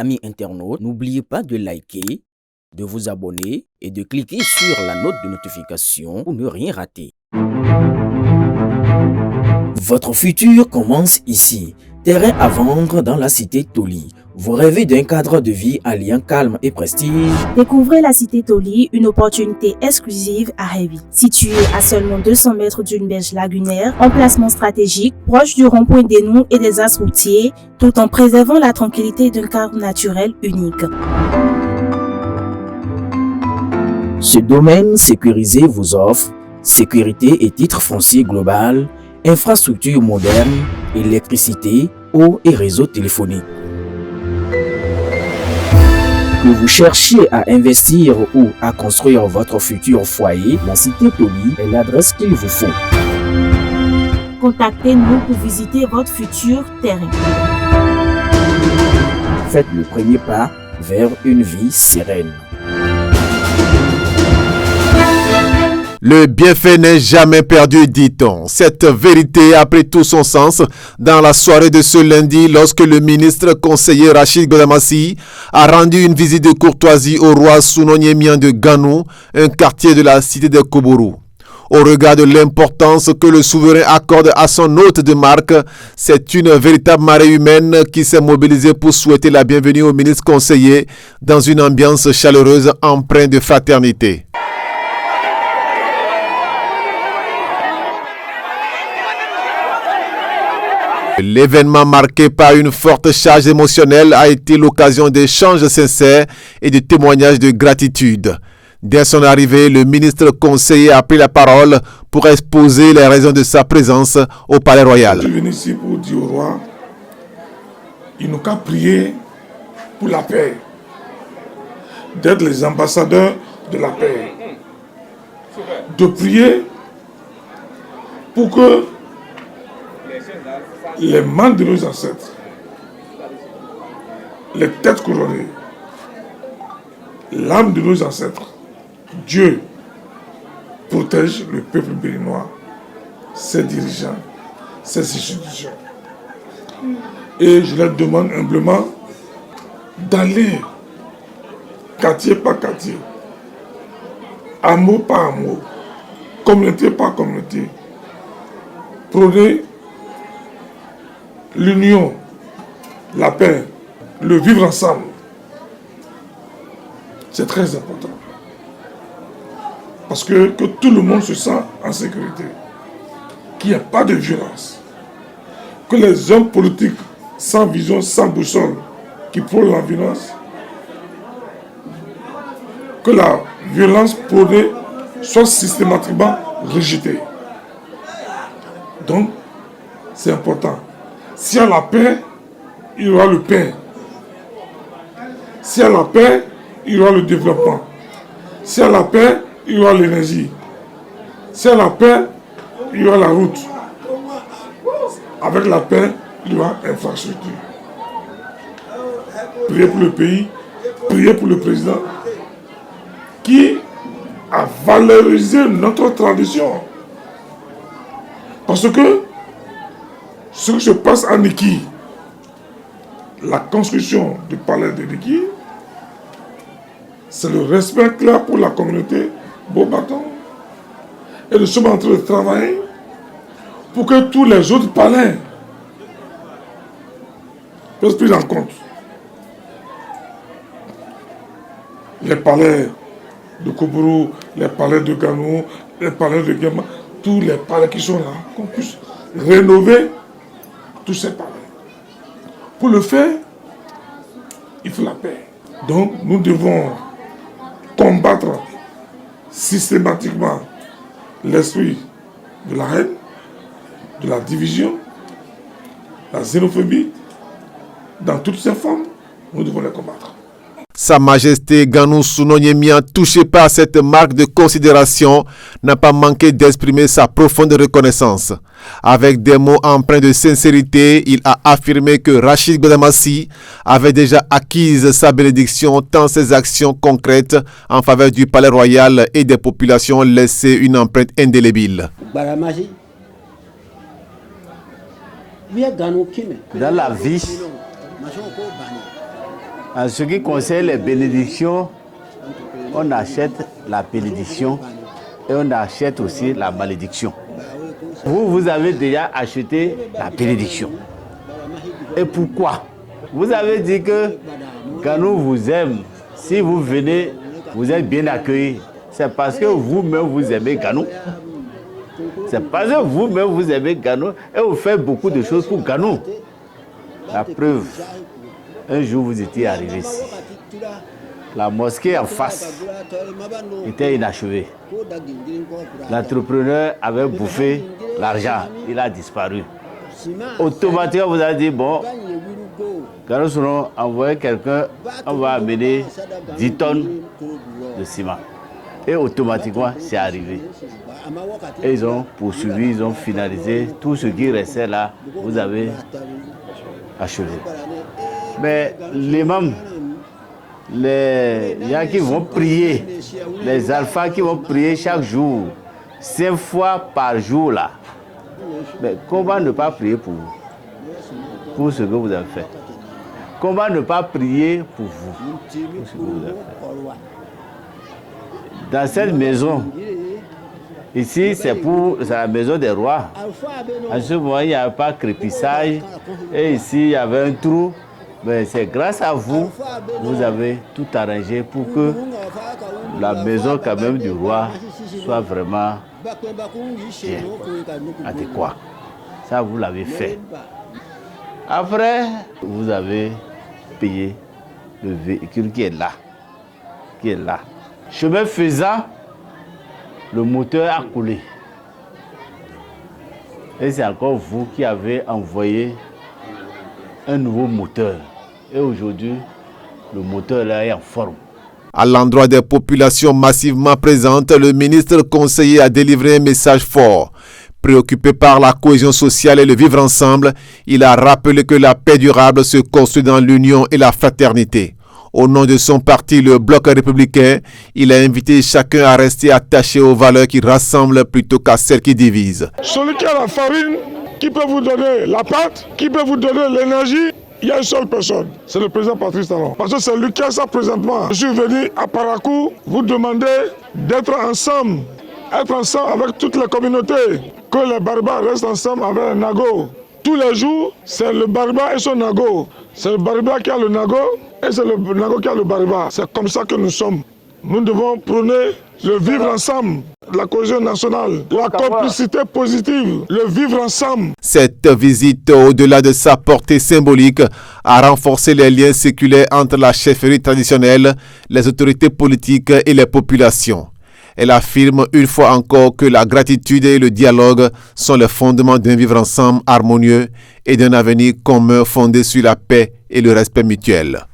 Amis internautes, n'oubliez pas de liker, de vous abonner et de cliquer sur la note de notification pour ne rien rater. Votre futur commence ici. Terrain à vendre dans la cité Toli. Vous rêvez d'un cadre de vie alliant calme et prestige? Découvrez la cité Toli, une opportunité exclusive à Révi. Située à seulement 200 mètres d'une berge lagunaire, emplacement stratégique, proche du rond-point des Noux et des axes routiers, tout en préservant la tranquillité d'un cadre naturel unique. Ce domaine sécurisé vous offre sécurité et titre foncier global, infrastructures modernes, électricité, eau et réseau téléphonique. Que vous cherchiez à investir ou à construire votre futur foyer, la cité Toli est l'adresse qu'il vous faut. Contactez-nous pour visiter votre futur terrain. Faites le premier pas vers une vie sereine. Le bienfait n'est jamais perdu, dit-on. Cette vérité a pris tout son sens dans la soirée de ce lundi lorsque le ministre conseiller Rachid Godamassi a rendu une visite de courtoisie au roi Sunonyemian de Ganou, un quartier de la cité de Kobourou. Au regard de l'importance que le souverain accorde à son hôte de marque, c'est une véritable marée humaine qui s'est mobilisée pour souhaiter la bienvenue au ministre conseiller dans une ambiance chaleureuse empreinte de fraternité. L'événement marqué par une forte charge émotionnelle a été l'occasion d'échanges sincères et de témoignages de gratitude. Dès son arrivée, le ministre conseiller a pris la parole pour exposer les raisons de sa présence au Palais Royal. Je suis venu ici pour dire au roi, il nous qu'à prier pour la paix, d'être les ambassadeurs de la paix, de prier pour que les membres de nos ancêtres, les têtes couronnées, l'âme de nos ancêtres, Dieu protège le peuple béninois, ses dirigeants, ses institutions. Et je leur demande humblement d'aller quartier par quartier, hameau par hameau, communauté par communauté, prôner l'union, la paix, le vivre ensemble. C'est très important. Parce que tout le monde se sent en sécurité. Qu'il n'y ait pas de violence. Que les hommes politiques sans vision, sans boussole, qui prônent la violence, que la violence prônée soit systématiquement rejetée. Donc, c'est important. S'il y a la paix, il y aura le pain. S'il y a la paix, il y aura le développement. S'il y a la paix, il y aura l'énergie. S'il y a la paix, il y aura la route. Avec la paix, il y aura l'infrastructure. Priez pour le pays, priez pour le président qui a valorisé notre tradition. Parce que ce qui se passe à Niki, la construction du palais de Niki, c'est le respect clair pour la communauté Beaubaton. Et nous sommes en train de travailler pour que tous les autres palais soient pris en compte. Les palais de Kobourou, les palais de Ganou, les palais de Gema, tous les palais qui sont là, qu'on puisse rénover tous ces palais. Pour le faire, il faut la paix. Donc nous devons combattre systématiquement l'esprit de la haine, de la division, la xénophobie, dans toutes ses formes, nous devons les combattre. Sa Majesté Ganou Sunonyemian, touché par cette marque de considération, n'a pas manqué d'exprimer sa profonde reconnaissance. Avec des mots empreints de sincérité, il a affirmé que Rachid Godamassi avait déjà acquise sa bénédiction tant ses actions concrètes en faveur du Palais Royal et des populations laissaient une empreinte indélébile. Dans la vie, En ce qui concerne les bénédictions, on achète la bénédiction et on achète aussi la malédiction. Vous avez déjà acheté la bénédiction. Et pourquoi? Vous avez dit que Ganou vous aime. Si vous venez, vous êtes bien accueillis. C'est parce que vous-même vous aimez Ganou. C'est parce que vous-même vous aimez Ganou et vous faites beaucoup de choses pour Ganou. La preuve, un jour vous étiez arrivé ici. La mosquée en face était inachevée. L'entrepreneur avait bouffé l'argent, il a disparu. Automatiquement, vous avez dit, bon, quand nous serons envoyés quelqu'un, on va amener 10 tonnes de ciment. Et automatiquement, c'est arrivé. Et ils ont poursuivi, ils ont finalisé. Tout ce qui restait là, vous avez achevé. Mais les membres, les gens qui vont prier, les alphas qui vont prier chaque jour, 5 fois par jour là, mais comment ne pas prier pour vous, pour ce que vous avez fait? Comment ne pas prier pour vous, pour ce que vous avez fait? Dans cette maison, ici c'est la maison des rois. En ce moment, il n'y avait pas de crépissage. Et ici, il y avait un trou. Mais c'est grâce à vous, vous avez tout arrangé pour que la maison quand même du roi soit vraiment bien, adéquate. Ça, vous l'avez fait. Après, vous avez payé le véhicule qui est là. Chemin faisant, le moteur a coulé. Et c'est encore vous qui avez envoyé un nouveau moteur. Et aujourd'hui, le moteur là est en forme. À l'endroit des populations massivement présentes, le ministre conseiller a délivré un message fort. Préoccupé par la cohésion sociale et le vivre ensemble, il a rappelé que la paix durable se construit dans l'union et la fraternité. Au nom de son parti, le Bloc républicain, il a invité chacun à rester attaché aux valeurs qui rassemblent plutôt qu'à celles qui divisent. Celui qui a la farine, qui peut vous donner la pâte, qui peut vous donner l'énergie, il y a une seule personne, c'est le président Patrice Talon. Parce que c'est lui qui a ça présentement. Je suis venu à Parakou vous demander d'être ensemble avec toutes les communautés, que les barbares restent ensemble avec les Nago. Tous les jours, c'est le barbare et son Nago. C'est le barbare qui a le Nago et c'est le Nago qui a le barbare. C'est comme ça que nous sommes. Nous devons prôner le vivre ensemble, la cohésion nationale, la complicité positive, le vivre ensemble. Cette visite, au-delà de sa portée symbolique, a renforcé les liens séculaires entre la chefferie traditionnelle, les autorités politiques et les populations. Elle affirme une fois encore que la gratitude et le dialogue sont les fondements d'un vivre ensemble harmonieux et d'un avenir commun fondé sur la paix et le respect mutuel.